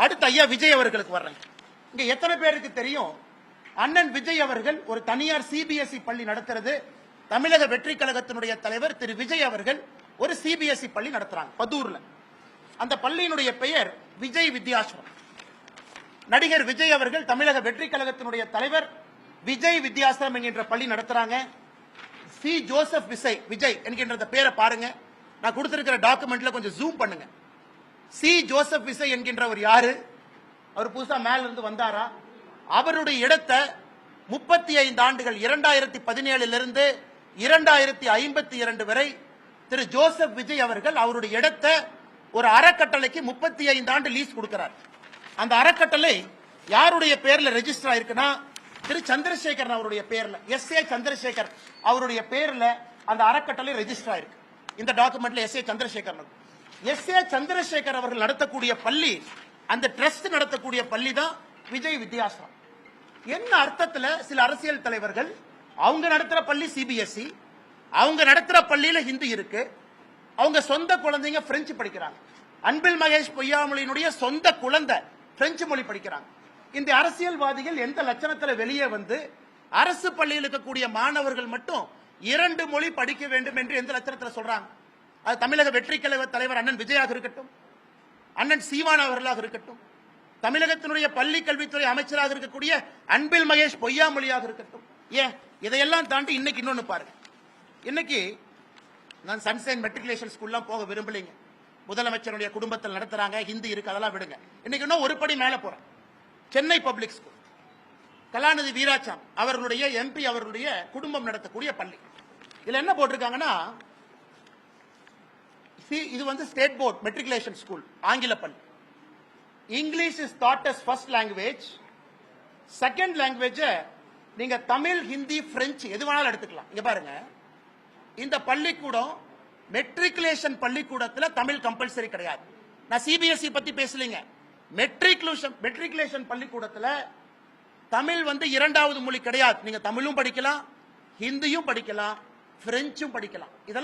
அடுத்து ஐயா விஜய் அவர்களுக்கு வர்றேன். இங்க எத்தனை பேருக்கு தெரியும் அண்ணன் விஜய் அவர்கள் ஒரு தனியார் சிபிஎஸ்இ பள்ளி நடத்துறது, தமிழக வெற்றி கழகத்தினுடைய தலைவர் திரு விஜய் அவர்கள் ஒரு சிபிஎஸ்இ பள்ளி நடத்துறாங்க பதூர்ல. அந்த பள்ளியினுடைய பெயர் விஜய் வித்யாசிரம். நடிகர் விஜய் அவர்கள் தமிழக வெற்றி கழகத்தினுடைய தலைவர் விஜய் வித்யாசிரம் என்கின்ற பள்ளி நடத்துறாங்க. சி ஜோசப் விஜய் என்கின்ற பேரை பாருங்க. நான் கொடுத்திருக்கிற டாக்குமெண்ட்ல கொஞ்சம் ஜூம் பண்ணுங்க. சி ஜோசப் விஜய் என்கின்றவர் யாரு? அவர் புதுசா மேல இருந்து வந்தாரா? அவருடைய இடத்தை 35 ஆண்டுகள் 2017 இருந்து 2052 வரை திரு ஜோசப் விஜய் அவர்கள் அவருடைய இடத்தை ஒரு அறக்கட்டளைக்கு 35 ஆண்டு லீஸ் கொடுக்கிறார். அந்த அறக்கட்டளை யாருடைய பேர்ல ரெஜிஸ்டர் ஆயிருக்குன்னா திரு சந்திரசேகர் அவருடைய பேர்ல, எஸ்.ஏ. சந்திரசேகர் அவருடைய பேர்ல அந்த அறக்கட்டளை ரெஜிஸ்டர் ஆயிருக்கு. இந்த டாக்குமெண்ட்ல எஸ்.ஏ. சந்திரசேகர் எஸ்.ஏ. சந்திரசேகர் அவர்கள் நடத்தக்கூடிய பள்ளி, அந்த ட்ரஸ்ட் நடத்தக்கூடிய பள்ளி தான் விஜய் வித்யாசிரம். என்ன அர்த்தத்துல சில அரசியல் தலைவர்கள் அவங்க நடத்துற பள்ளி சிபிஎஸ்இ, அவங்க நடத்துற பள்ளியில ஹிந்தி இருக்கு, அவங்க சொந்த குழந்தைங்க பிரெஞ்சு படிக்கிறாங்க. அன்பில் மகேஷ் பொய்யாமொழியினுடைய சொந்த குழந்தை பிரெஞ்சு மொழி படிக்கிறாங்க. இந்த அரசியல்வாதிகள் எந்த லட்சணத்துல வெளியே வந்து அரசு பள்ளியில் இருக்கக்கூடிய மாணவர்கள் மட்டும் 2 மொழி படிக்க வேண்டும் என்று எந்த லட்சணத்துல சொல்றாங்க? அது தமிழக வெற்றி கழக தலைவர் அண்ணன் விஜயாக இருக்கட்டும், அண்ணன் சீமான் அவர்களாக இருக்கட்டும், தமிழகத்தினுடைய பள்ளி கல்வித்துறை அமைச்சராக இருக்கக்கூடிய அன்பில் மகேஷ் பொய்யாமொழியாக இருக்கட்டும். ஏன் இதையெல்லாம் தாண்டி இன்னைக்கு இன்னொன்னு பாருங்க. இன்னைக்கு நான் சன்சைன் மெட்ரிகுலேஷன் ஸ்கூல்லாம் போக விரும்பலைங்க. முதலமைச்சருடைய குடும்பத்தில் நடத்துறாங்க, ஹிந்தி இருக்கு, அதெல்லாம் விடுங்க. இன்னைக்கு இன்னும் ஒரு படி மேல போறேன். சென்னை பப்ளிக் ஸ்கூல், கலாநிதி வீராசாமி அவர்களுடைய எம்பி அவர்களுடைய குடும்பம் நடத்தக்கூடிய பள்ளி. இதுல என்ன போட்டிருக்காங்கன்னா, இது வந்து ஸ்டேட் போர்ட் மெட்ரிகுலேஷன் ஸ்கூல், ஆங்கில பள்ளி. English is dot us first language, second language நீங்க தமிழ், ஹிந்தி, பிரெஞ்சு எது வேணாலும் எடுத்துக்கலாம். இங்க பாருங்க, இந்த பள்ளிக்கூடம் மெட்ரிகுலேஷன் பள்ளிக்கூடத்துல தமிழ் கம்பல்சரி கிடையாது. நான் சிபிஎஸ்இ பத்தி பேசலீங்க. மெட்ரிகுலேஷன் பள்ளிக்கூடத்துல தமிழ் வந்து 2வது மொழி கிடையாது. நீங்க தமிழும் படிக்கலாம், ஹிந்தியும் படிக்கலாம், பிரெஞ்சும் படிக்கலாம். இதெல்லாம்